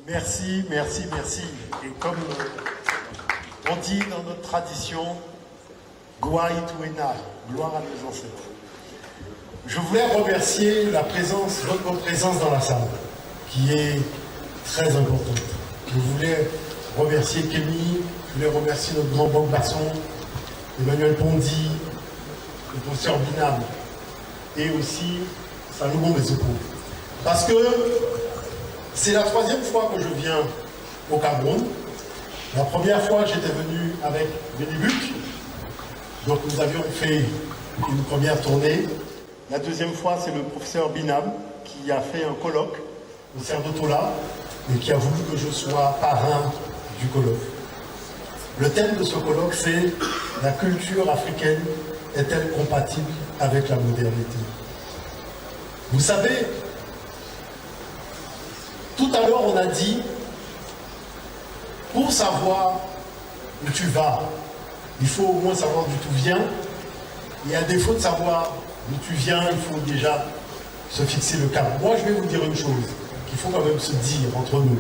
Merci, merci, merci. Et comme on dit dans notre tradition, Gwai Tuena, gloire à nos ancêtres. Je voulais remercier votre présence dans la salle, qui est très importante. Je voulais remercier Kémy, je voulais remercier notre grand banque Basson, Emmanuel Pondy, le professeur Binam, et aussi Salomon Mesoko. Parce que c'est la troisième fois que je viens au Cameroun. La première fois, j'étais venu avec Bénébuc. Donc nous avions fait une première tournée. La deuxième fois, c'est le professeur Binam qui a fait un colloque au Cerdotola et qui a voulu que je sois parrain du colloque. Le thème de ce colloque, c'est « La culture africaine est-elle compatible avec la modernité ?» Vous savez, tout à l'heure, on a dit, pour savoir où tu vas, il faut au moins savoir d'où tu viens. Et à défaut de savoir d'où tu viens, il faut déjà se fixer le cap. Moi, je vais vous dire une chose qu'il faut quand même se dire entre nous,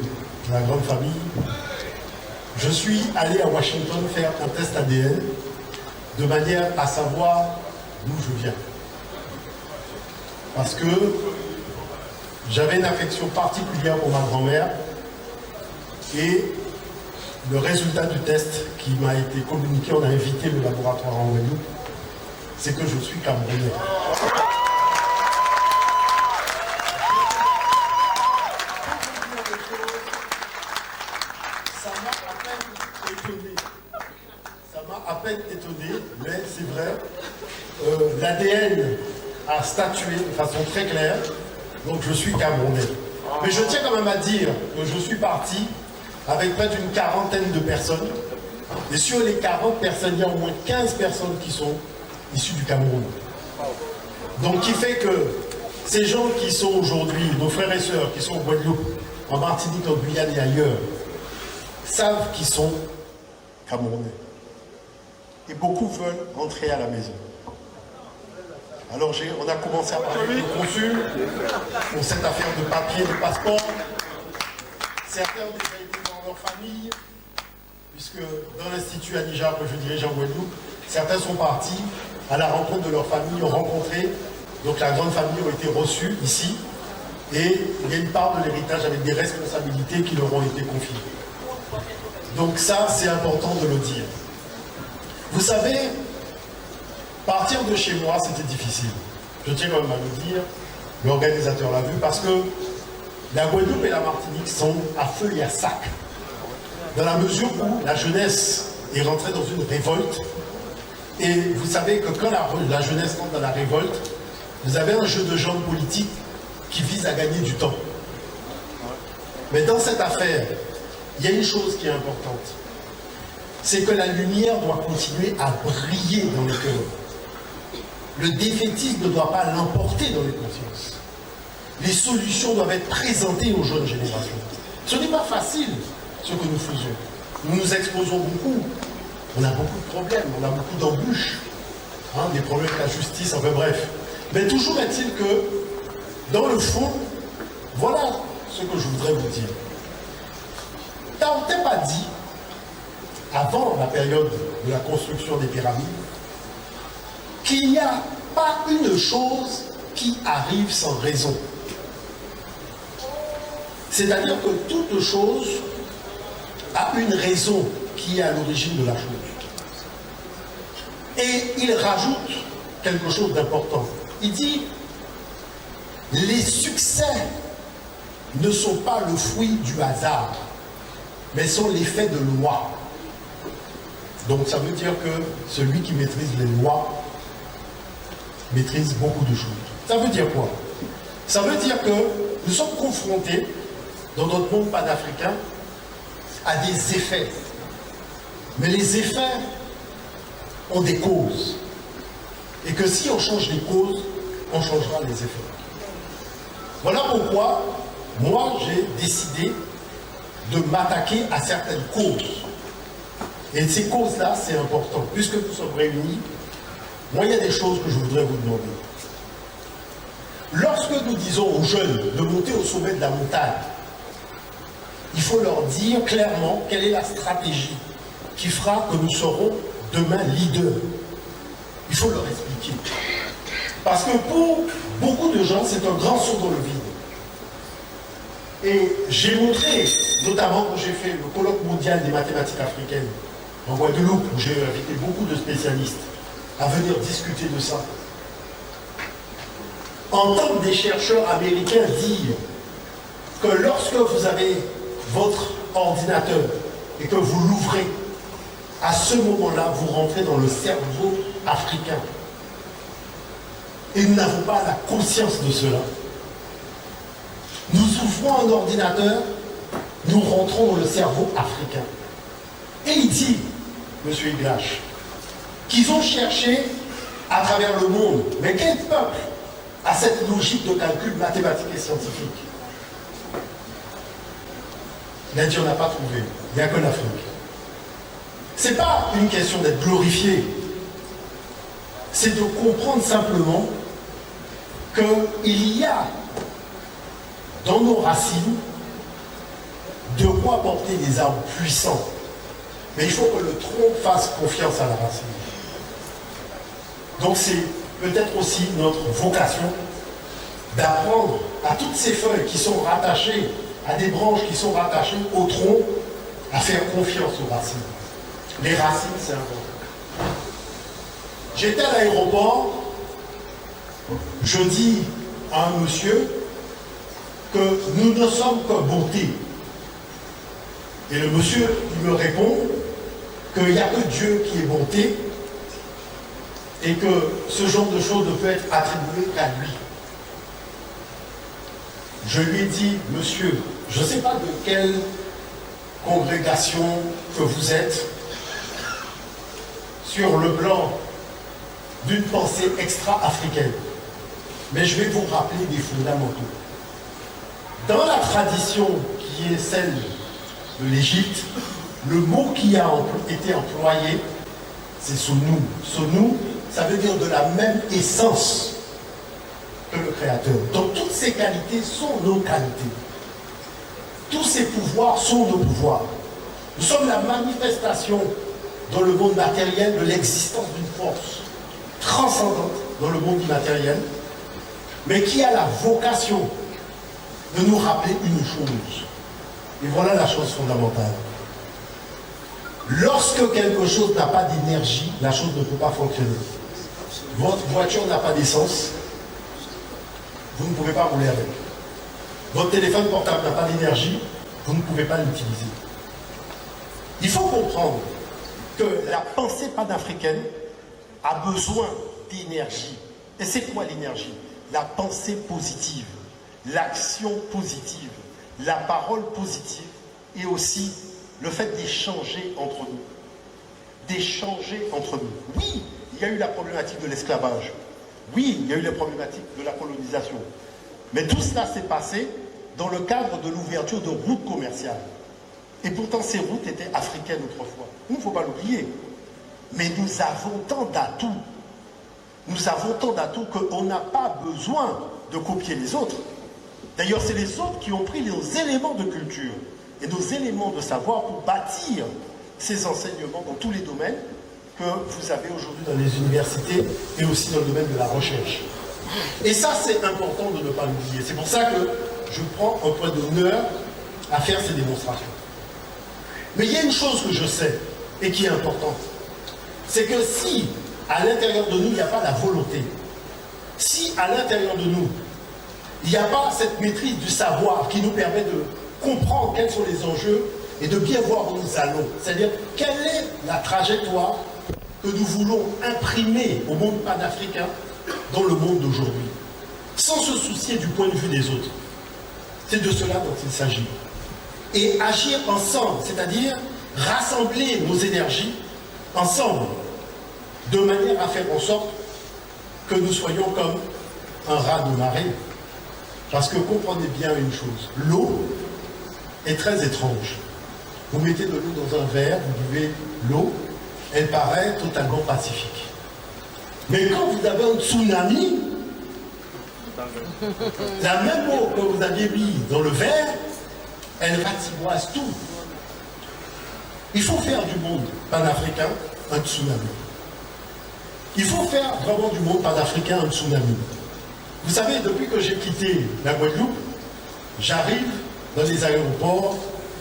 la grande famille. Je suis allé à Washington faire un test ADN de manière à savoir d'où je viens. Parce que j'avais une affection particulière pour ma grand-mère et le résultat du test qui m'a été communiqué, on a invité le laboratoire en Guadeloupe, c'est que je suis camerounais. Ça m'a à peine étonné, mais c'est vrai. L'ADN a statué de façon très claire, donc je suis camerounais. Mais je tiens quand même à dire que je suis parti avec près d'une quarantaine de personnes. Et sur les 40 personnes, il y a au moins 15 personnes qui sont issues du Cameroun. Donc qui fait que ces gens qui sont aujourd'hui, nos frères et sœurs, qui sont au Guadeloupe, en Martinique, en Guyane et ailleurs, savent qu'ils sont Camerounais. Et beaucoup veulent rentrer à la maison. Alors on a commencé à parler avec le consul pour cette affaire de papier, de passeport. Certains ont déjà été dans leur famille, puisque dans l'Institut Anija que je dirige en Guadeloupe, certains sont partis à la rencontre de leur famille, ont rencontré, donc la grande famille ont été reçus ici, et il y a une part de l'héritage avec des responsabilités qui leur ont été confiées. Donc ça, c'est important de le dire. Vous savez, partir de chez moi, c'était difficile. Je tiens quand même à le dire, l'organisateur l'a vu, parce que la Guadeloupe et la Martinique sont à feu et à sac. Dans la mesure où la jeunesse est rentrée dans une révolte. Et vous savez que quand la jeunesse rentre dans la révolte, vous avez un jeu de jambes politiques qui vise à gagner du temps. Mais dans cette affaire, il y a une chose qui est importante. C'est que la lumière doit continuer à briller dans les cœurs. Le défaitisme ne doit pas l'emporter dans les consciences. Les solutions doivent être présentées aux jeunes générations. Ce n'est pas facile, ce que nous faisons. Nous nous exposons beaucoup. On a beaucoup de problèmes, on a beaucoup d'embûches. Des problèmes avec la justice, enfin bref. Mais toujours est-il que, dans le fond, voilà ce que je voudrais vous dire. On ne t'a pas dit, avant la période de la construction des pyramides, qu'il n'y a pas une chose qui arrive sans raison. C'est-à-dire que toute chose a une raison qui est à l'origine de la chose. Et il rajoute quelque chose d'important. Il dit, les succès ne sont pas le fruit du hasard, mais sont l'effet de lois. Donc ça veut dire que celui qui maîtrise les lois maîtrise beaucoup de choses. Ça veut dire quoi? Ça veut dire que nous sommes confrontés, dans notre monde panafricain, à des effets. Mais les effets ont des causes. Et que si on change les causes, on changera les effets. Voilà pourquoi, moi, j'ai décidé de m'attaquer à certaines causes. Et ces causes-là, c'est important. Puisque nous sommes réunis, moi, il y a des choses que je voudrais vous demander. Lorsque nous disons aux jeunes de monter au sommet de la montagne, il faut leur dire clairement quelle est la stratégie qui fera que nous serons demain leaders. Il faut leur expliquer. Parce que pour beaucoup de gens, c'est un grand saut dans le vide. Et j'ai montré, notamment quand j'ai fait le colloque mondial des mathématiques africaines en Guadeloupe, où j'ai invité beaucoup de spécialistes à venir discuter de ça. Entendre des chercheurs américains dire que lorsque vous avez votre ordinateur et que vous l'ouvrez, à ce moment-là, vous rentrez dans le cerveau africain. Et nous n'avons pas la conscience de cela. Nous ouvrons un ordinateur, nous rentrons dans le cerveau africain. Et il dit, M. Iglache, qu'ils ont cherché à travers le monde, mais quel peuple a cette logique de calcul mathématique et scientifique? Il a dit, on n'a pas trouvé, il n'y a que l'Afrique. Ce n'est pas une question d'être glorifié, c'est de comprendre simplement qu'il y a dans nos racines de quoi porter des arbres puissants. Mais il faut que le tronc fasse confiance à la racine. Donc c'est peut-être aussi notre vocation d'apprendre à toutes ces feuilles qui sont rattachées, à des branches qui sont rattachées au tronc, à faire confiance aux racines. Les racines, c'est important. J'étais à l'aéroport, je dis à un monsieur que nous ne sommes que bonté. Et le monsieur il me répond qu'il n'y a que Dieu qui est bonté et que ce genre de choses ne peut être attribué qu'à lui. Je lui ai dit, monsieur, je ne sais pas de quelle congrégation que vous êtes, sur le plan d'une pensée extra-africaine, mais je vais vous rappeler des fondamentaux. Dans la tradition qui est celle de l'Égypte, le mot qui a été employé, c'est Sonou. Sonou, ça veut dire de la même essence que le Créateur. Donc toutes ces qualités sont nos qualités. Tous ces pouvoirs sont nos pouvoirs. Nous sommes la manifestation dans le monde matériel de l'existence d'une force transcendante dans le monde immatériel, mais qui a la vocation de nous rappeler une chose. Et voilà la chose fondamentale. Lorsque quelque chose n'a pas d'énergie, la chose ne peut pas fonctionner. Votre voiture n'a pas d'essence, vous ne pouvez pas rouler avec. Votre téléphone portable n'a pas d'énergie, vous ne pouvez pas l'utiliser. Il faut comprendre que la pensée panafricaine a besoin d'énergie. Et c'est quoi l'énergie? La pensée positive, l'action positive, la parole positive et aussi le fait d'échanger entre nous. D'échanger entre nous. Oui, il y a eu la problématique de l'esclavage. Oui, il y a eu la problématique de la colonisation. Mais tout cela s'est passé dans le cadre de l'ouverture de routes commerciales. Et pourtant, ces routes étaient africaines autrefois. Il ne faut pas l'oublier. Mais nous avons tant d'atouts. Nous avons tant d'atouts qu'on n'a pas besoin de copier les autres. D'ailleurs, c'est les autres qui ont pris nos éléments de culture et nos éléments de savoir pour bâtir ces enseignements dans tous les domaines que vous avez aujourd'hui dans les universités et aussi dans le domaine de la recherche. Et ça, c'est important de ne pas l'oublier. C'est pour ça que je prends un point d'honneur à faire ces démonstrations. Mais il y a une chose que je sais et qui est importante. C'est que si, à l'intérieur de nous, il n'y a pas la volonté, si à l'intérieur de nous, il n'y a pas cette maîtrise du savoir qui nous permet de comprendre quels sont les enjeux et de bien voir où nous allons, c'est-à-dire quelle est la trajectoire que nous voulons imprimer au monde panafricain dans le monde d'aujourd'hui, sans se soucier du point de vue des autres. C'est de cela dont il s'agit. Et agir ensemble, c'est-à-dire rassembler nos énergies ensemble, de manière à faire en sorte que nous soyons comme un raz de marée. Parce que comprenez bien une chose, l'eau est très étrange. Vous mettez de l'eau dans un verre, vous buvez l'eau, elle paraît totalement pacifique. Mais quand vous avez un tsunami, la même eau que vous aviez mis dans le verre elle ratiboise tout. Il faut faire du monde panafricain un tsunami. Il faut faire vraiment du monde panafricain un tsunami. Vous savez, depuis que j'ai quitté la Guadeloupe, j'arrive dans les aéroports,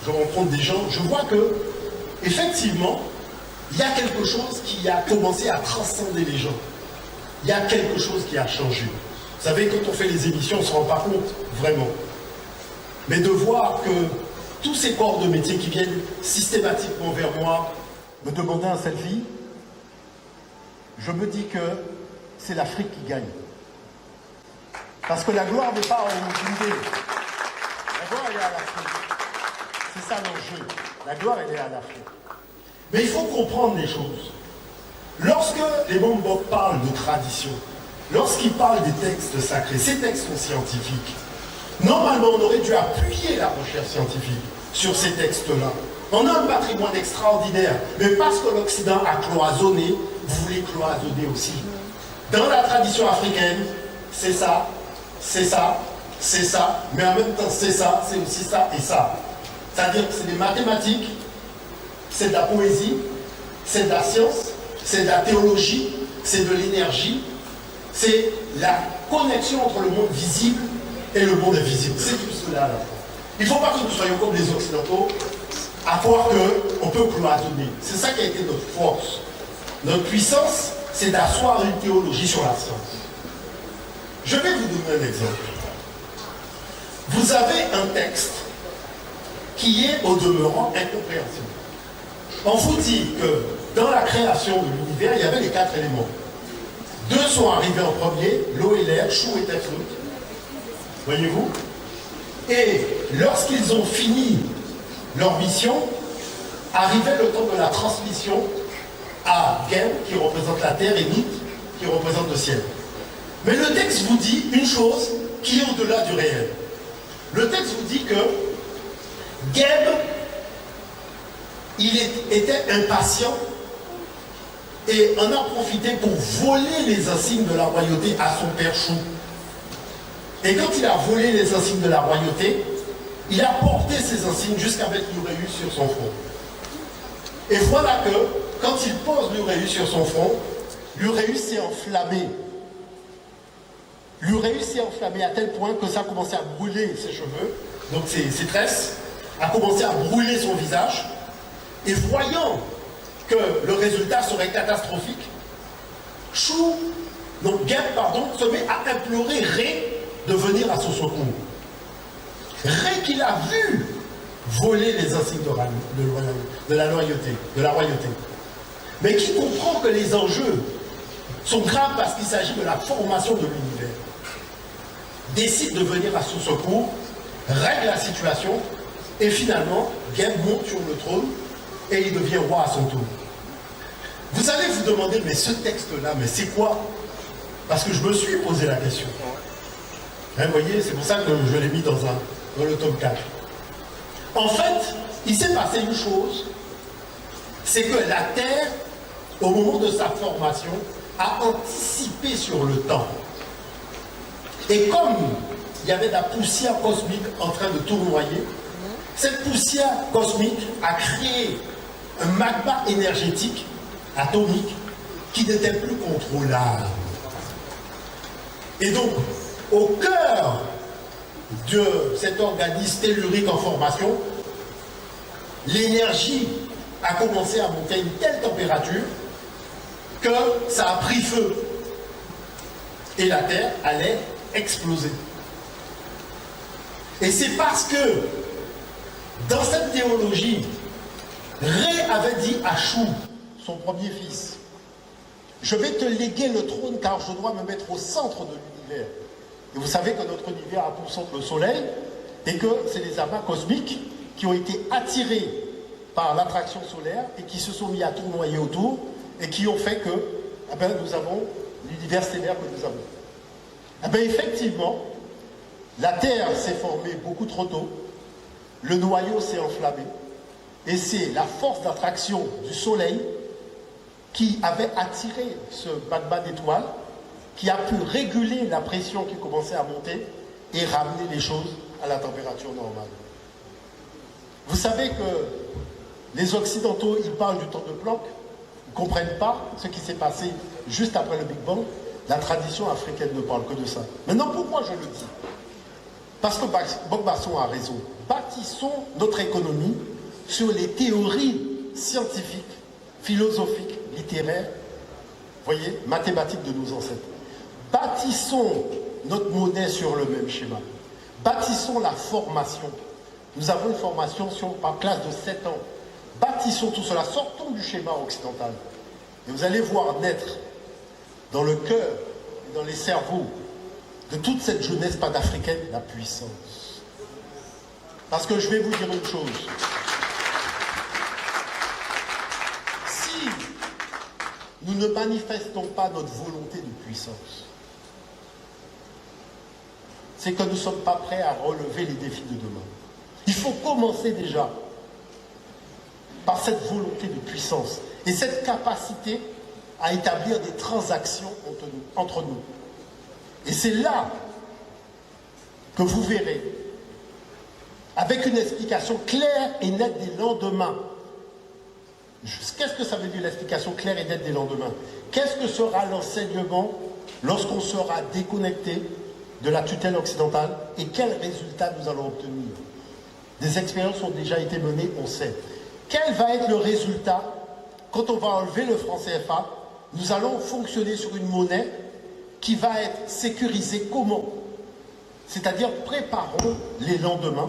je rencontre des gens, je vois que, effectivement, il y a quelque chose qui a commencé à transcender les gens. Il y a quelque chose qui a changé. Vous savez, quand on fait les émissions, on ne se rend pas compte, vraiment. Mais de voir que tous ces corps de métier qui viennent systématiquement vers moi me demander un selfie, je me dis que c'est l'Afrique qui gagne. Parce que la gloire n'est pas en Guinée. La gloire, elle est à l'Afrique. C'est ça l'enjeu. La gloire, elle est à l'Afrique. Mais il faut comprendre les choses. Lorsque les Bambok parlent de tradition, lorsqu'ils parlent des textes sacrés, ces textes sont scientifiques. Normalement, on aurait dû appuyer la recherche scientifique sur ces textes-là. On a un patrimoine extraordinaire, mais parce que l'Occident a cloisonné, vous voulez cloisonner aussi. Dans la tradition africaine, c'est ça, c'est ça, c'est ça, mais en même temps, c'est ça, c'est aussi ça et ça. C'est-à-dire que c'est des mathématiques, c'est de la poésie, c'est de la science, c'est de la théologie, c'est de l'énergie, c'est la connexion entre le monde visible et le monde invisible. C'est tout cela là. Il ne faut pas que nous soyons comme les Occidentaux, à croire qu'on peut cloisonner. C'est ça qui a été notre force. Notre puissance, c'est d'asseoir une théologie sur la science. Je vais vous donner un exemple. Vous avez un texte qui est au demeurant incompréhensible. On vous dit que dans la création de l'univers, il y avait les 4 éléments. 2 sont arrivés en premier, l'eau et l'air, chou et teflout. Voyez-vous? Et lorsqu'ils ont fini leur mission, arrivait le temps de la transmission à Gem, qui représente la terre, et Nit, qui représente le ciel. Mais le texte vous dit une chose qui est au-delà du réel. Le texte vous dit que Gem, il était impatient et en a profité pour voler les insignes de la royauté à son père Chou. Et quand il a volé les insignes de la royauté, il a porté ces insignes jusqu'à mettre l'Uréus sur son front. Et voilà que, quand il pose l'Uréus sur son front, l'Uréus s'est enflammé. L'Uréus s'est enflammé à tel point que ça a commencé à brûler ses cheveux, donc ses tresses, a commencé à brûler son visage. Et voyant que le résultat serait catastrophique, Gem, se met à implorer Ré de venir à son secours. Ré qu'il a vu voler les insignes de la royauté, mais qui comprend que les enjeux sont graves parce qu'il s'agit de la formation de l'univers, décide de venir à son secours, règle la situation, et finalement, Gem monte sur le trône et il devient roi à son tour. Vous allez vous demander, mais ce texte-là, mais c'est quoi? Parce que je me suis posé la question. Vous voyez, c'est pour ça que je l'ai mis dans le tome 4. En fait, il s'est passé une chose, c'est que la Terre, au moment de sa formation, a anticipé sur le temps. Et comme il y avait de la poussière cosmique en train de tournoyer, cette poussière cosmique a créé un magma énergétique atomique qui n'était plus contrôlable. Et donc, au cœur de cet organisme tellurique en formation, l'énergie a commencé à monter à une telle température que ça a pris feu. Et la Terre allait exploser. Et c'est parce que, dans cette théologie, Ré avait dit à Chou, son premier fils, je vais te léguer le trône car je dois me mettre au centre de l'univers. Et vous savez que notre univers a pour centre le soleil et que c'est les amas cosmiques qui ont été attirés par l'attraction solaire et qui se sont mis à tournoyer autour et qui ont fait que nous avons l'univers stellaire que nous avons. Effectivement, la Terre s'est formée beaucoup trop tôt, le noyau s'est enflammé et c'est la force d'attraction du soleil qui avait attiré ce magma d'étoiles, qui a pu réguler la pression qui commençait à monter et ramener les choses à la température normale. savez que les Occidentaux, ils parlent du temps de Planck, ils ne comprennent pas ce qui s'est passé juste après le Big Bang. La tradition africaine ne parle que de ça. Maintenant, pourquoi je le dis? Parce que Gbagbo a raison. Bâtissons notre économie sur les théories scientifiques, philosophiques, littéraires, voyez, mathématiques de nos ancêtres. Bâtissons notre monnaie sur le même schéma. Bâtissons la formation. Nous avons une formation par classe de 7 ans. Bâtissons tout cela, sortons du schéma occidental. Et vous allez voir naître dans le cœur et dans les cerveaux de toute cette jeunesse panafricaine la puissance. Parce que je vais vous dire une chose. Si nous ne manifestons pas notre volonté de puissance, c'est que nous ne sommes pas prêts à relever les défis de demain. Il faut commencer déjà par cette volonté de puissance et cette capacité à établir des transactions entre nous. Et c'est là que vous verrez, avec une explication claire et nette des lendemains. Qu'est-ce que ça veut dire l'explication claire et nette des lendemains? Qu'est-ce que sera l'enseignement lorsqu'on sera déconnecté de la tutelle occidentale et quels résultats nous allons obtenir? Des expériences ont déjà été menées, on sait. Quel va être le résultat quand on va enlever le franc CFA? Nous allons fonctionner sur une monnaie qui va être sécurisée comment? C'est-à-dire préparons les lendemains,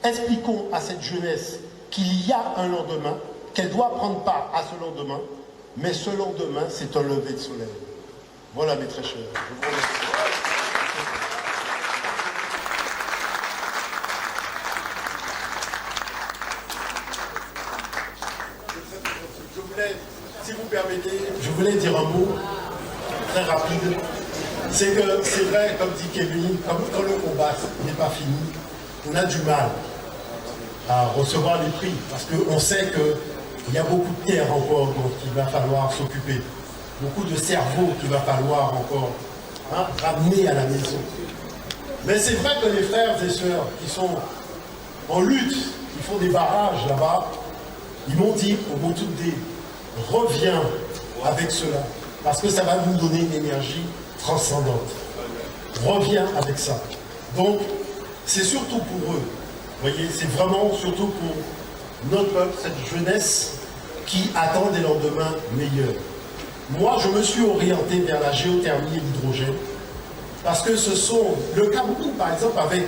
expliquons à cette jeunesse qu'il y a un lendemain, qu'elle doit prendre part à ce lendemain, mais ce lendemain, c'est un lever de soleil. Voilà mes très chers. Je vous remercie. Si vous permettez, je voulais dire un mot très rapide. C'est que c'est vrai, comme dit Kevin, comme quand le combat n'est pas fini, on a du mal à recevoir les prix parce qu'on sait qu'il y a beaucoup de terre encore dont il va falloir s'occuper, beaucoup de cerveaux qu'il va falloir encore ramener à la maison. Mais c'est vrai que les frères et sœurs qui sont en lutte, qui font des barrages là-bas, ils m'ont dit au bout de des reviens avec cela, parce que ça va nous donner une énergie transcendante. Reviens avec ça. Donc, c'est surtout pour eux. Vous voyez, c'est vraiment surtout pour notre peuple, cette jeunesse qui attend des lendemains meilleurs. Moi, je me suis orienté vers la géothermie et l'hydrogène, parce que ce sont, le Cameroun, par exemple, avec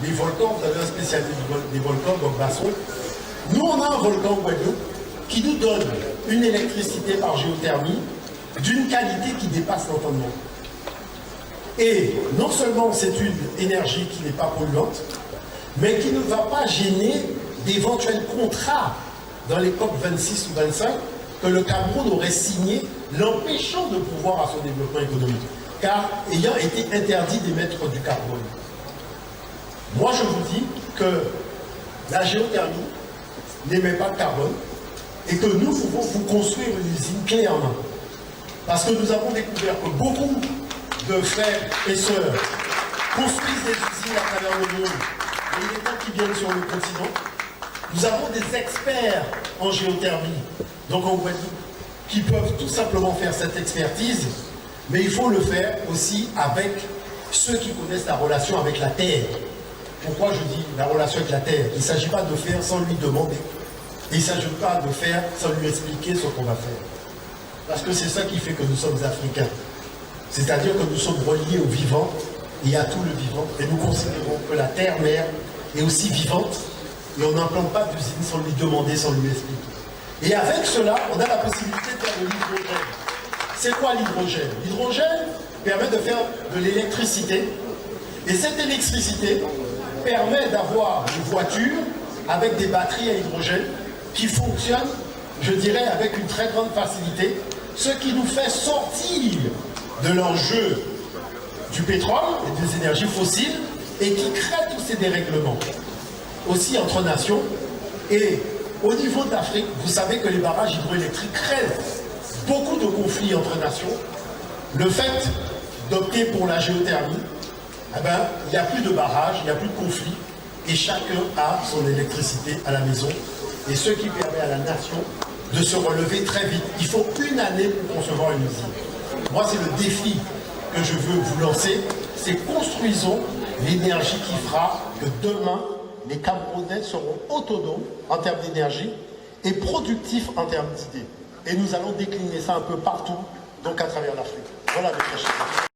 les volcans, vous avez un spécialiste des volcans, donc Basson. Nous, on a un volcan Guadeloupe qui nous donne une électricité par géothermie d'une qualité qui dépasse l'entendement. Et non seulement c'est une énergie qui n'est pas polluante, mais qui ne va pas gêner d'éventuels contrats dans les COP 26 ou 25 que le Cameroun aurait signé, l'empêchant de pouvoir à son développement économique, car ayant été interdit d'émettre du carbone. Moi, je vous dis que la géothermie n'émet pas de carbone, et que nous pouvons vous construire une usine clé en main. Parce que nous avons découvert que beaucoup de frères et sœurs construisent des usines à travers le monde, et il est temps qu'ils viennent sur le continent. Nous avons des experts en géothermie, donc en Guadeloupe, qui peuvent tout simplement faire cette expertise, mais il faut le faire aussi avec ceux qui connaissent la relation avec la Terre. Pourquoi je dis la relation avec la Terre? Il ne s'agit pas de faire sans lui demander. Et il ne s'agit pas de faire sans lui expliquer ce qu'on va faire. Parce que c'est ça qui fait que nous sommes africains. C'est-à-dire que nous sommes reliés au vivant et à tout le vivant. Et nous considérons que la terre-mère est aussi vivante. Et on n'implante pas d'usine sans lui demander, sans lui expliquer. Et avec cela, on a la possibilité de faire de l'hydrogène. C'est quoi l'hydrogène? L'hydrogène permet de faire de l'électricité. Et cette électricité permet d'avoir une voiture avec des batteries à hydrogène qui fonctionnent, je dirais, avec une très grande facilité, ce qui nous fait sortir de l'enjeu du pétrole et des énergies fossiles et qui crée tous ces dérèglements, aussi entre nations. Et au niveau de l'Afrique, vous savez que les barrages hydroélectriques créent beaucoup de conflits entre nations. Le fait d'opter pour la géothermie, eh ben, il n'y a plus de barrages, il n'y a plus de conflits. et chacun a son électricité à la maison. Et ce qui permet à la nation de se relever très vite. Il faut une année pour concevoir une usine. Moi, c'est le défi que je veux vous lancer, c'est construisons l'énergie qui fera que demain, les Camerounais seront autonomes en termes d'énergie et productifs en termes d'idées. Et nous allons décliner ça un peu partout, donc à travers l'Afrique. Voilà mes très chers.